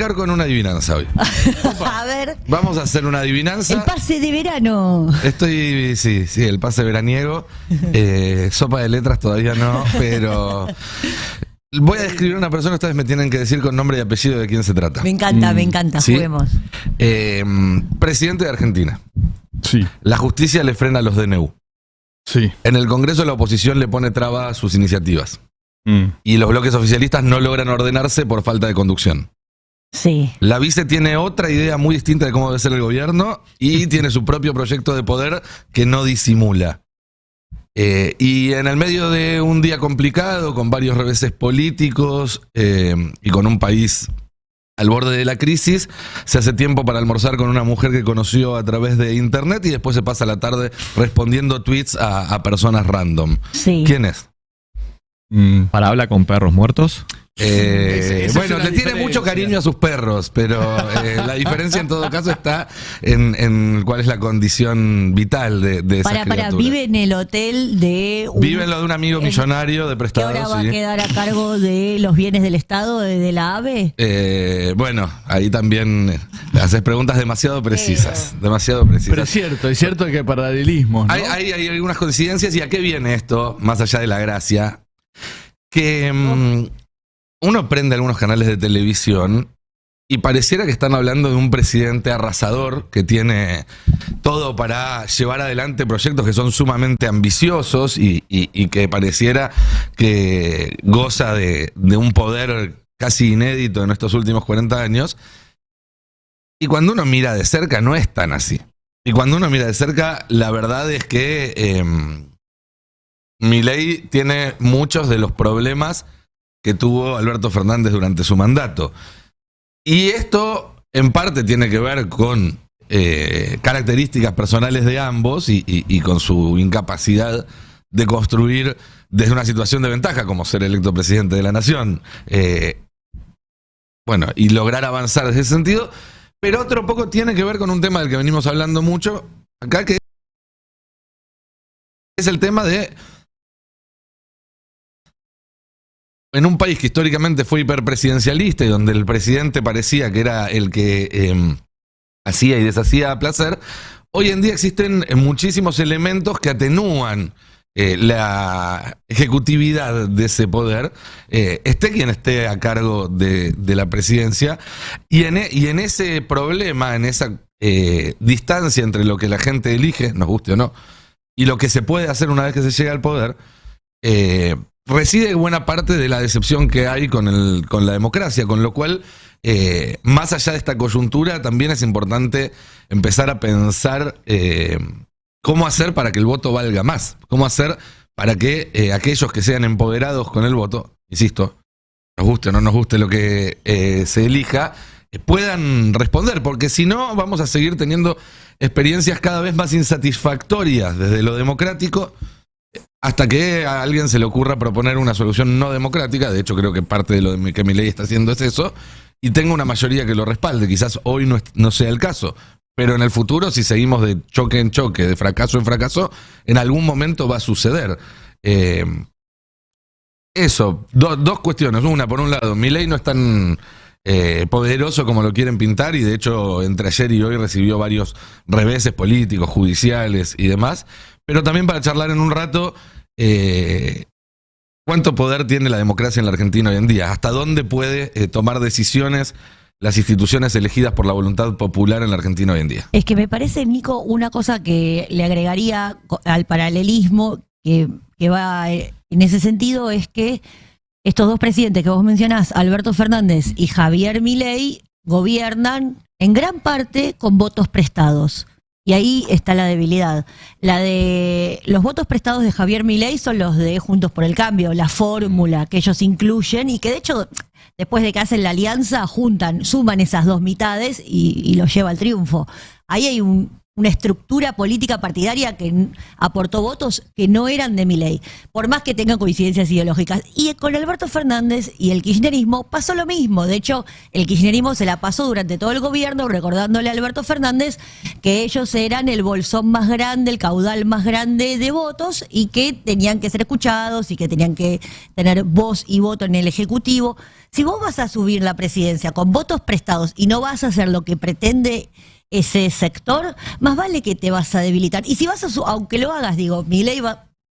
con una adivinanza hoy. A ver. Vamos a hacer una adivinanza. El pase de verano. Sí, el pase veraniego. Sopa de letras todavía no, pero voy a describir a una persona. Ustedes me tienen que decir con nombre y apellido de quién se trata. Me encanta, ¿Sí? juguemos. Presidente de Argentina. Sí. La justicia le frena a los DNU. Sí. En el Congreso la oposición le pone traba a sus iniciativas. Y los bloques oficialistas no logran ordenarse por falta de conducción. Sí. La vice tiene otra idea muy distinta de cómo debe ser el gobierno y tiene su propio proyecto de poder que no disimula. Y en el medio de un día complicado, con varios reveses políticos y con un país al borde de la crisis, se hace tiempo para almorzar con una mujer que conoció a través de internet y después se pasa la tarde respondiendo tweets a personas random. Sí. ¿Quién es? ¿Para hablar con perros muertos? Bueno, le tiene mucho cariño a sus perros, pero la diferencia en todo caso está en cuál es la condición vital de esa criatura. Vive en el hotel de... Vive en lo de un amigo millonario de ¿Que prestado, ahora va sí. a quedar a cargo de los bienes del Estado, de la AVE? Bueno, ahí también haces preguntas demasiado precisas. Pero es cierto que hay paralelismos, ¿no? Hay algunas coincidencias. ¿Y a qué viene esto? Más allá de la gracia. Que uno prende algunos canales de televisión y pareciera que están hablando de un presidente arrasador que tiene todo para llevar adelante proyectos que son sumamente ambiciosos y que pareciera que goza de un poder casi inédito en estos últimos 40 años. Y cuando uno mira de cerca no es tan así. Y cuando uno mira de cerca, la verdad es que Milei tiene muchos de los problemas que tuvo Alberto Fernández durante su mandato. Y esto en parte tiene que ver con características personales de ambos y con su incapacidad de construir desde una situación de ventaja como ser electo presidente de la nación. Y lograr avanzar en ese sentido. Pero otro poco tiene que ver con un tema del que venimos hablando mucho acá, que es el tema de... En un país que históricamente fue hiperpresidencialista y donde el presidente parecía que era el que hacía y deshacía a placer, hoy en día existen muchísimos elementos que atenúan la ejecutividad de ese poder, esté quien esté a cargo de la presidencia, y en ese problema, en esa distancia entre lo que la gente elige, nos guste o no, y lo que se puede hacer una vez que se llega al poder, reside buena parte de la decepción que hay con la democracia, con lo cual, más allá de esta coyuntura, también es importante empezar a pensar cómo hacer para que el voto valga más, cómo hacer para que aquellos que sean empoderados con el voto, insisto, nos guste o no nos guste lo que se elija, puedan responder, porque si no vamos a seguir teniendo experiencias cada vez más insatisfactorias desde lo democrático, hasta que a alguien se le ocurra proponer una solución no democrática. De hecho, creo que parte de lo que Milei está haciendo es eso, y tenga una mayoría que lo respalde. Quizás hoy no sea el caso, pero en el futuro, si seguimos de choque en choque, de fracaso en fracaso, en algún momento va a suceder. Dos cuestiones. Una, por un lado, Milei no es tan poderoso como lo quieren pintar, y de hecho entre ayer y hoy recibió varios reveses políticos, judiciales y demás. Pero también para charlar en un rato, ¿cuánto poder tiene la democracia en la Argentina hoy en día? ¿Hasta dónde puede tomar decisiones las instituciones elegidas por la voluntad popular en la Argentina hoy en día? Es que me parece, Nico, una cosa que le agregaría al paralelismo que va en ese sentido es que estos dos presidentes que vos mencionás, Alberto Fernández y Javier Milei, gobiernan en gran parte con votos prestados. Y ahí está la debilidad. La de los votos prestados de Javier Milei son los de Juntos por el Cambio, la fórmula que ellos incluyen y que de hecho después de que hacen la alianza suman esas dos mitades y los lleva al triunfo. Ahí hay un una estructura política partidaria que aportó votos que no eran de Milei, por más que tengan coincidencias ideológicas. Y con Alberto Fernández y el kirchnerismo pasó lo mismo. De hecho, el kirchnerismo se la pasó durante todo el gobierno recordándole a Alberto Fernández que ellos eran el bolsón más grande, el caudal más grande de votos y que tenían que ser escuchados y que tenían que tener voz y voto en el Ejecutivo. Si vos vas a subir la presidencia con votos prestados y no vas a hacer lo que pretende ese sector, más vale que te vas a debilitar. Y si vas a, aunque lo hagas, digo, Milei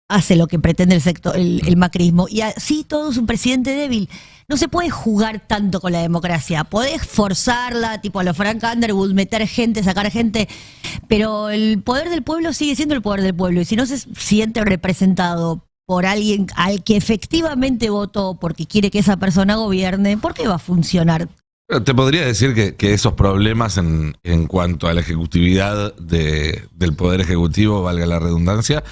hace lo que pretende el sector, el macrismo, y así todo es un presidente débil. No se puede jugar tanto con la democracia. Podés forzarla, tipo a los Frank Underwood, meter gente, sacar gente, pero el poder del pueblo sigue siendo el poder del pueblo. Y si no se siente representado por alguien al que efectivamente votó porque quiere que esa persona gobierne, ¿por qué va a funcionar? Te podría decir que esos problemas en cuanto a la ejecutividad del Poder Ejecutivo, valga la redundancia,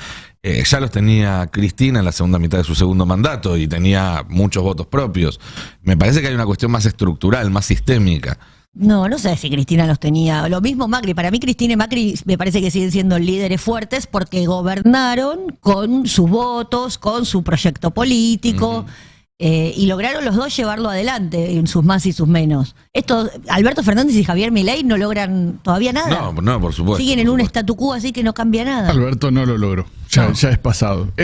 ya los tenía Cristina en la segunda mitad de su segundo mandato y tenía muchos votos propios. Me parece que hay una cuestión más estructural, más sistémica. No sé si Cristina los tenía. Lo mismo Macri. Para mí Cristina y Macri me parece que siguen siendo líderes fuertes porque gobernaron con sus votos, con su proyecto político. Y lograron los dos llevarlo adelante en sus más y sus menos. Alberto Fernández y Javier Milei no logran todavía nada. No, por supuesto. Siguen en un statu quo así que no cambia nada. Alberto no lo logró. Ya es pasado. A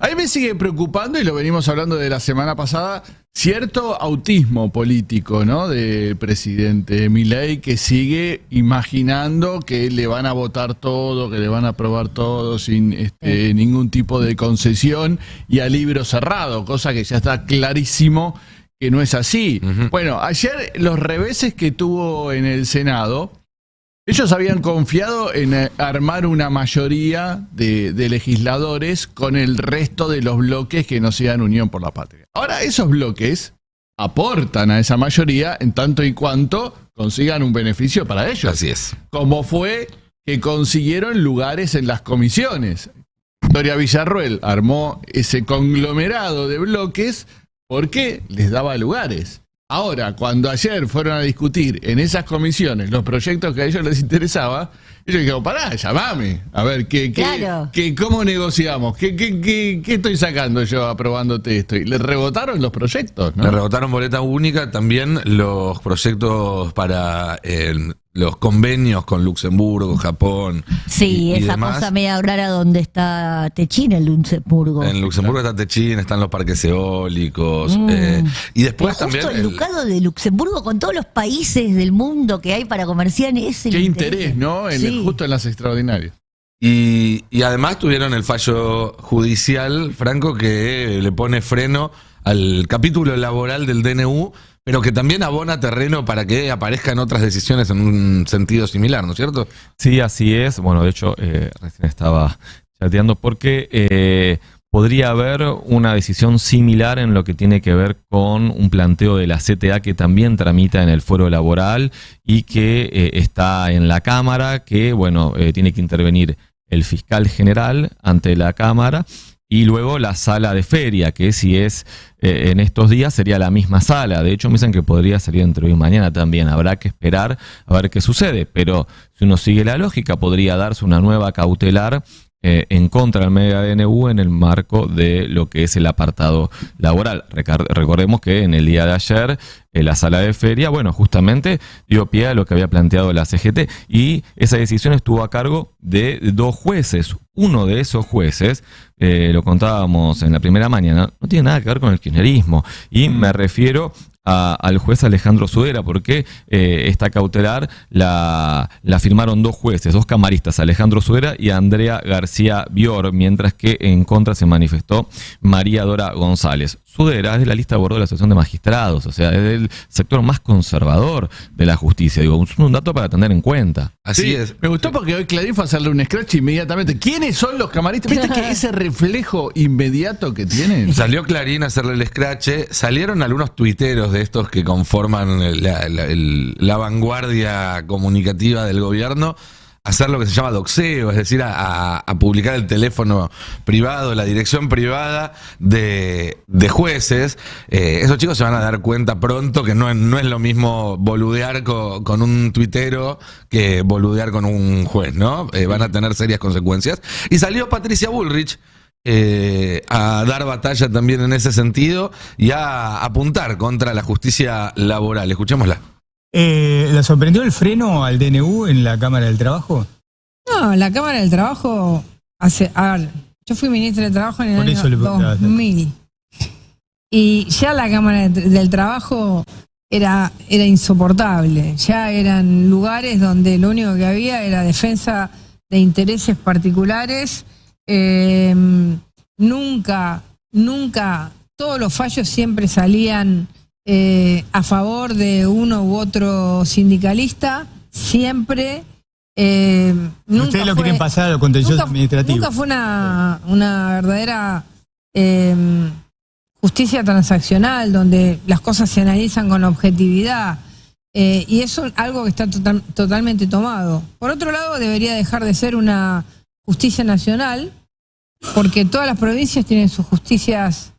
mí me sigue preocupando, y lo venimos hablando de la semana pasada, cierto autismo político, ¿no? Del presidente Milei, que sigue imaginando que le van a votar todo, que le van a aprobar todo sin ningún tipo de concesión y a libro cerrado, cosa que ya está clarísimo que no es así. Bueno, ayer los reveses que tuvo en el Senado, ellos habían confiado en armar una mayoría de legisladores con el resto de los bloques que no sean Unión por la Patria. Ahora, esos bloques aportan a esa mayoría en tanto y cuanto consigan un beneficio para ellos. Así es. Como fue que consiguieron lugares en las comisiones. Victoria Villarruel armó ese conglomerado de bloques porque les daba lugares. Ahora, cuando ayer fueron a discutir en esas comisiones los proyectos que a ellos les interesaba, ellos dijeron, pará, llamame, a ver, ¿cómo negociamos? ¿Qué estoy sacando yo aprobándote esto? Y les rebotaron los proyectos, ¿no? Le rebotaron boleta única, también los proyectos para los convenios con Luxemburgo, Japón. Sí, y esa demás. cosa media rara donde está Techín en Luxemburgo. En Luxemburgo está Techín, están los parques eólicos. Y después pero también. Justo el ducado de Luxemburgo, con todos los países del mundo que hay para comerciar, ese qué interés, ¿no? Justo en las extraordinarias. Y además tuvieron el fallo judicial, Franco, que le pone freno al capítulo laboral del DNU, pero que también abona terreno para que aparezcan otras decisiones en un sentido similar, ¿no es cierto? Sí, así es. Bueno, de hecho, recién estaba chateando porque podría haber una decisión similar en lo que tiene que ver con un planteo de la CTA que también tramita en el fuero laboral y que está en la Cámara, que, bueno, tiene que intervenir el fiscal general ante la Cámara. Y luego la sala de feria, que si es en estos días sería la misma sala. De hecho, me dicen que podría salir entre hoy y mañana también. Habrá que esperar a ver qué sucede. Pero si uno sigue la lógica, podría darse una nueva cautelar en contra del mega DNU en el marco de lo que es el apartado laboral. Recordemos que en el día de ayer la sala de feria, bueno, justamente dio pie a lo que había planteado la CGT y esa decisión estuvo a cargo de 2 jueces. Uno de esos jueces, lo contábamos en la primera mañana, no tiene nada que ver con el kirchnerismo y me refiero al juez Alejandro Sudera, porque esta cautelar la firmaron 2 jueces, 2 camaristas, Alejandro Sudera y Andrea García Bior, mientras que en contra se manifestó María Dora González. Sudera es de la lista de bordo de la Asociación de Magistrados, o sea, es del sector más conservador de la justicia. Digo, es un dato para tener en cuenta. Así es. Me gustó porque hoy Clarín fue a hacerle un scratch inmediatamente. ¿Quiénes son los camaristas? ¿Viste que ese reflejo inmediato que tienen? Salió Clarín a hacerle el scratch. Salieron algunos tuiteros de estos que conforman la vanguardia comunicativa del gobierno hacer lo que se llama doxeo, es decir, a publicar el teléfono privado, la dirección privada de jueces. Esos chicos se van a dar cuenta pronto que no es lo mismo boludear con un tuitero que boludear con un juez, ¿no? Van a tener serias consecuencias. Y salió Patricia Bullrich a dar batalla también en ese sentido y a apuntar contra la justicia laboral. Escuchémosla. ¿La sorprendió el freno al DNU en la Cámara del Trabajo? No, la Cámara del Trabajo yo fui ministra de Trabajo en el año 2000 y ya la Cámara del Trabajo era insoportable. Ya eran lugares donde lo único que había era defensa de intereses particulares. Nunca, todos los fallos siempre salían a favor de uno u otro sindicalista, siempre. Ustedes lo quieren pasar a lo contencioso administrativo. Nunca fue una verdadera justicia transaccional donde las cosas se analizan con objetividad. Y eso es algo que está totalmente tomado. Por otro lado, debería dejar de ser una justicia nacional, porque todas las provincias tienen sus justicias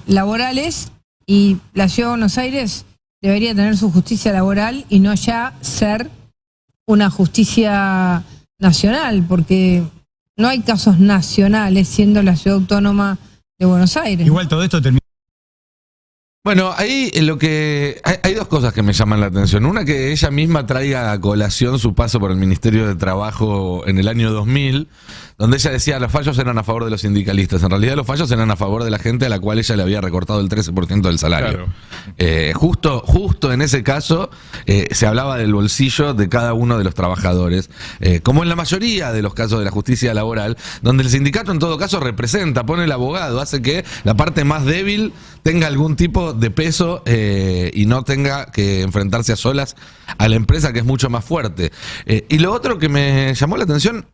laborales y la Ciudad de Buenos Aires debería tener su justicia laboral y no ya ser una justicia nacional, porque no hay casos nacionales siendo la ciudad autónoma de Buenos Aires. Igual todo esto termina. Bueno, ahí hay dos cosas que me llaman la atención. Una, que ella misma traiga a colación su paso por el Ministerio de Trabajo en el año 2000, donde ella decía los fallos eran a favor de los sindicalistas. En realidad los fallos eran a favor de la gente a la cual ella le había recortado el 13% del salario. Claro. Justo en ese caso se hablaba del bolsillo de cada uno de los trabajadores, como en la mayoría de los casos de la justicia laboral, donde el sindicato en todo caso representa, pone el abogado, hace que la parte más débil tenga algún tipo de peso y no tenga que enfrentarse a solas a la empresa, que es mucho más fuerte. Y lo otro que me llamó la atención,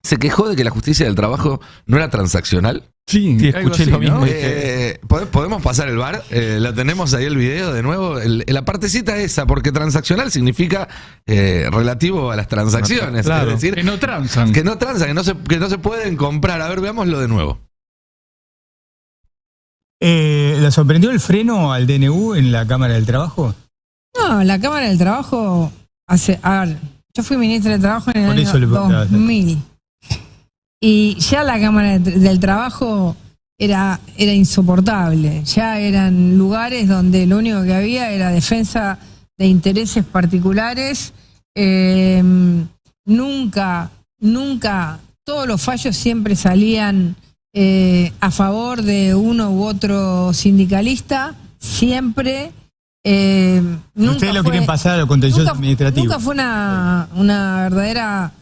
se quejó de que la justicia del trabajo no era transaccional. Sí, escuché lo mismo. ¿Podemos pasar el bar? ¿Lo tenemos ahí el video de nuevo? La partecita esa, porque transaccional significa relativo a las transacciones. Claro, es decir, que no transan. Que no se pueden comprar. A ver, veámoslo de nuevo. ¿La sorprendió el freno al DNU en la Cámara del Trabajo? No, la Cámara del Trabajo yo fui ministra de Trabajo en el año 2000 y ya la Cámara del Trabajo era insoportable. Ya eran lugares donde lo único que había era defensa de intereses particulares. Nunca, todos los fallos siempre salían a favor de uno u otro sindicalista, siempre. Ustedes lo quieren pasar a lo contencioso administrativo. Nunca fue una verdadera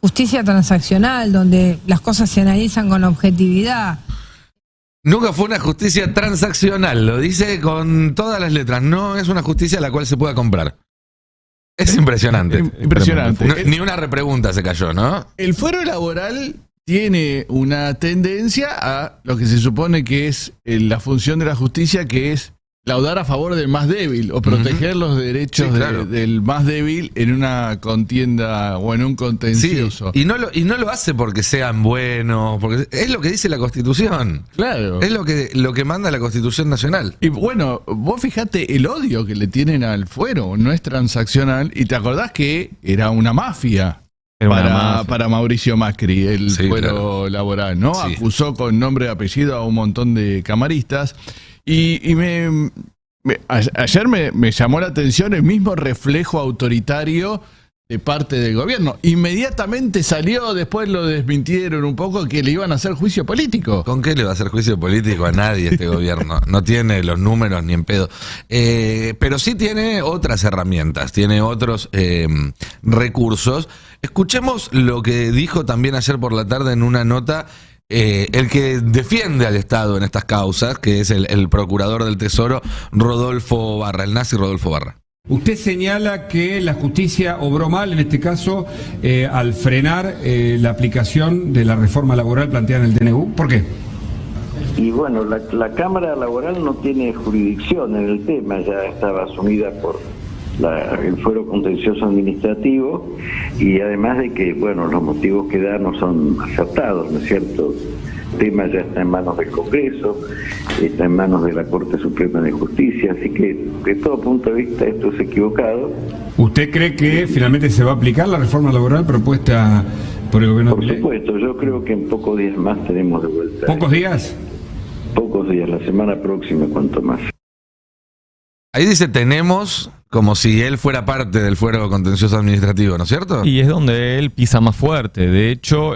justicia transaccional donde las cosas se analizan con objetividad. Nunca fue una justicia transaccional, lo dice con todas las letras. No es una justicia a la cual se pueda comprar. Es impresionante. Impresionante. Ni una repregunta se cayó, ¿no? El fuero laboral tiene una tendencia a lo que se supone que es la función de la justicia, que es laudar a favor del más débil o proteger los derechos del más débil en una contienda o en un contencioso. Sí, y no lo hace porque sean buenos, porque es lo que dice la Constitución. Claro. Es lo que manda la Constitución Nacional. Y bueno, vos fijate el odio que le tienen al fuero, no es transaccional, y te acordás que era una mafia. Para Mauricio Macri, el fuero laboral, ¿no? Sí. Acusó con nombre y apellido a un montón de camaristas. Y ayer me llamó la atención el mismo reflejo autoritario de parte del gobierno. Inmediatamente salió, después lo desmintieron un poco, que le iban a hacer juicio político. ¿Con qué le va a hacer juicio político a nadie este gobierno? No tiene los números ni en pedo. Pero sí tiene otras herramientas, tiene otros recursos. Escuchemos lo que dijo también ayer por la tarde en una nota el que defiende al Estado en estas causas, que es el procurador del Tesoro, Rodolfo Barra, el nazi Rodolfo Barra. Usted señala que la justicia obró mal, en este caso, al frenar la aplicación de la reforma laboral planteada en el DNU. ¿Por qué? Y bueno, la Cámara Laboral no tiene jurisdicción en el tema, ya estaba asumida por el fuero contencioso administrativo, y además de que, bueno, los motivos que da no son acertados, ¿no es cierto? El tema ya está en manos del Congreso, está en manos de la Corte Suprema de Justicia, así que de todo punto de vista esto es equivocado. ¿Usted cree que finalmente se va a aplicar la reforma laboral propuesta por el gobierno de Por Milei? supuesto, yo creo que en pocos días más tenemos de vuelta. ¿Pocos días? Pocos días, la semana próxima, cuanto más. Ahí dice tenemos como si él fuera parte del fuero contencioso administrativo, ¿no es cierto? Y es donde él pisa más fuerte. De hecho,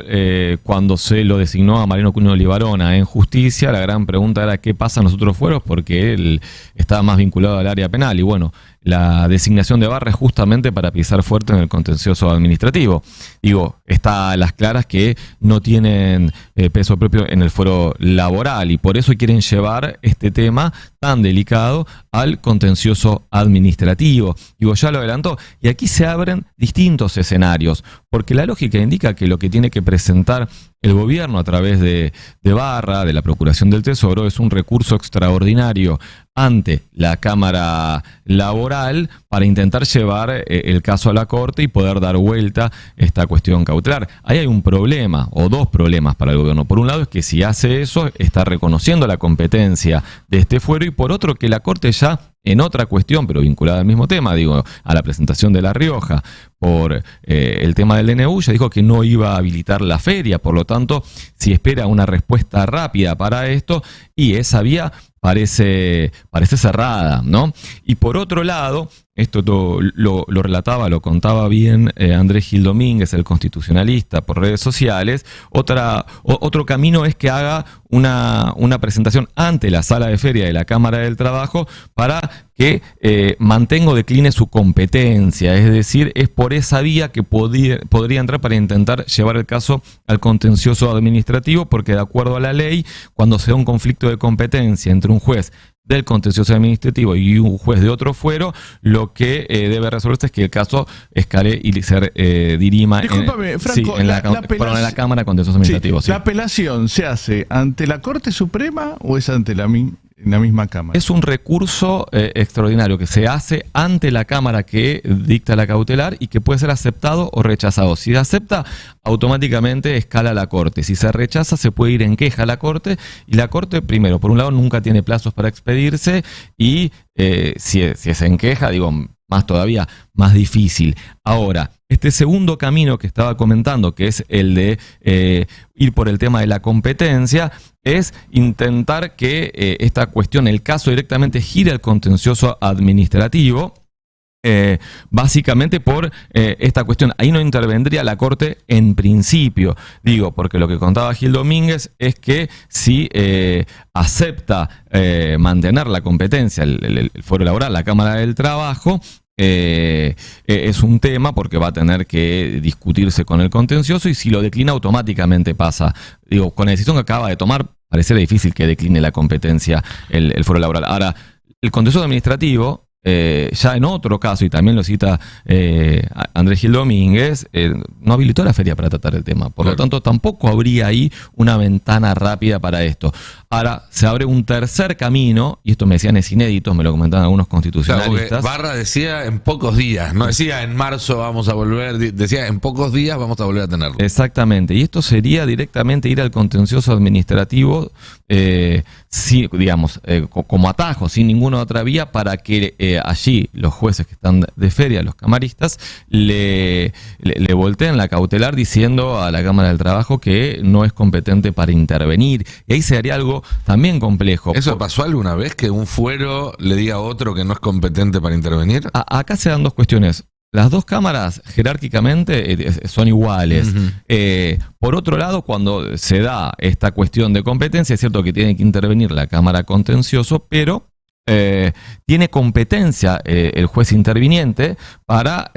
cuando se lo designó a Mariano Cunio Libarona en justicia, la gran pregunta era qué pasa en los otros fueros, porque él estaba más vinculado al área penal. Y bueno, la designación de Barra es justamente para pisar fuerte en el contencioso administrativo. Digo, está a las claras que no tienen peso propio en el fuero laboral y por eso quieren llevar este tema tan delicado al contencioso administrativo. Digo, ya lo adelantó. Y aquí se abren distintos escenarios, porque la lógica indica que lo que tiene que presentar el gobierno a través de Barra, de la Procuración del Tesoro, es un recurso extraordinario ante la Cámara Laboral para intentar llevar el caso a la Corte y poder dar vuelta esta cuestión cautelar. Ahí hay un problema, o dos problemas para el gobierno. Por un lado es que si hace eso, está reconociendo la competencia de este fuero, y por otro que la Corte ya en otra cuestión, pero vinculada al mismo tema, digo, a la presentación de La Rioja por el tema del DNU, ya dijo que no iba a habilitar la feria, por lo tanto, si espera una respuesta rápida para esto, y esa vía parece cerrada, ¿no? Y por otro lado, esto lo relataba, lo contaba bien Andrés Gil Domínguez, el constitucionalista, por redes sociales. Otro camino es que haga una presentación ante la sala de feria de la Cámara del Trabajo para que mantenga o decline su competencia, es decir, es por esa vía que podría entrar para intentar llevar el caso al contencioso administrativo, porque de acuerdo a la ley, cuando se da un conflicto de competencia entre un juez del contencioso administrativo y un juez de otro fuero, lo que debe resolverse es que el caso escale y se dirima Franco, en la Cámara de Contencioso Administrativo. ¿La apelación se hace ante la Corte Suprema o es ante en la misma Cámara? Es un recurso extraordinario que se hace ante la Cámara que dicta la cautelar y que puede ser aceptado o rechazado. Si se acepta, automáticamente escala a la Corte. Si se rechaza, se puede ir en queja a la Corte, y la Corte, primero, por un lado, nunca tiene plazos para expedirse, y si es en queja, digo, más todavía, más difícil. Ahora, este segundo camino que estaba comentando, que es el de ir por el tema de la competencia, es intentar que esta cuestión, el caso directamente gire al contencioso administrativo, básicamente por esta cuestión. Ahí no intervendría la Corte en principio, digo, porque lo que contaba Gil Domínguez es que si acepta mantener la competencia, el fuero laboral, la Cámara del Trabajo, es un tema porque va a tener que discutirse con el contencioso, y si lo declina automáticamente pasa. Digo, con la decisión que acaba de tomar, parecería difícil que decline la competencia el fuero laboral. Ahora, el contencioso administrativo, ya en otro caso, y también lo cita Andrés Gil Domínguez, no habilitó la feria para tratar el tema. Por lo tanto, tampoco habría ahí una ventana rápida para esto. Ahora, se abre un tercer camino, y esto me decían es inédito, me lo comentaban algunos constitucionalistas. Claro, Barra decía en pocos días, no decía en marzo vamos a volver, decía en pocos días vamos a volver a tenerlo. Exactamente, y esto sería directamente ir al contencioso administrativo, digamos, como atajo, sin ninguna otra vía, para que allí los jueces que están de feria, los camaristas, le volteen la cautelar diciendo a la Cámara del Trabajo que no es competente para intervenir. Y ahí se haría algo también complejo. ¿Eso pasó alguna vez, que un fuero le diga a otro que no es competente para intervenir? Acá se dan dos cuestiones. Las dos cámaras jerárquicamente son iguales. Por otro lado, cuando se da esta cuestión de competencia, es cierto que tiene que intervenir la Cámara Contencioso, pero tiene competencia el juez interviniente para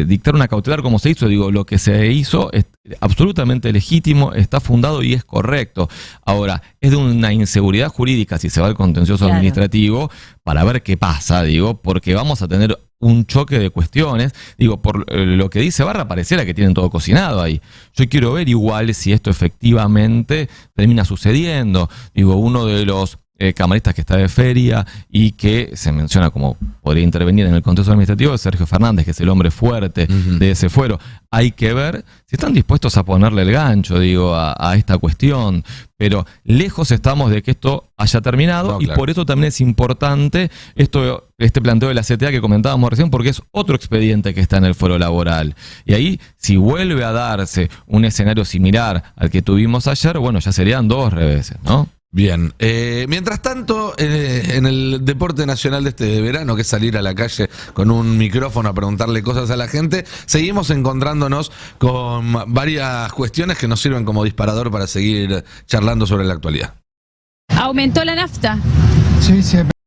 dictar una cautelar como se hizo. Digo, lo que se hizo es absolutamente legítimo, está fundado y es correcto. Ahora, es de una inseguridad jurídica si se va al contencioso administrativo, para ver qué pasa, digo, porque vamos a tener un choque de cuestiones. Digo, por lo que dice Barra, pareciera que tienen todo cocinado ahí. Yo quiero ver igual si esto efectivamente termina sucediendo. Digo, uno de los camaristas que está de feria y que se menciona como podría intervenir en el contexto administrativo de Sergio Fernández, que es el hombre fuerte de ese fuero. Hay que ver si están dispuestos a ponerle el gancho, digo, a esta cuestión, pero lejos estamos de que esto haya terminado, No, y claro. por eso también es importante este planteo de la CTA que comentábamos recién, porque es otro expediente que está en el fuero laboral. Y ahí, si vuelve a darse un escenario similar al que tuvimos ayer, bueno, ya serían 2 reveses, ¿no? Bien, mientras tanto, en el deporte nacional de este verano, que es salir a la calle con un micrófono a preguntarle cosas a la gente, seguimos encontrándonos con varias cuestiones que nos sirven como disparador para seguir charlando sobre la actualidad. Aumentó la nafta. Sí,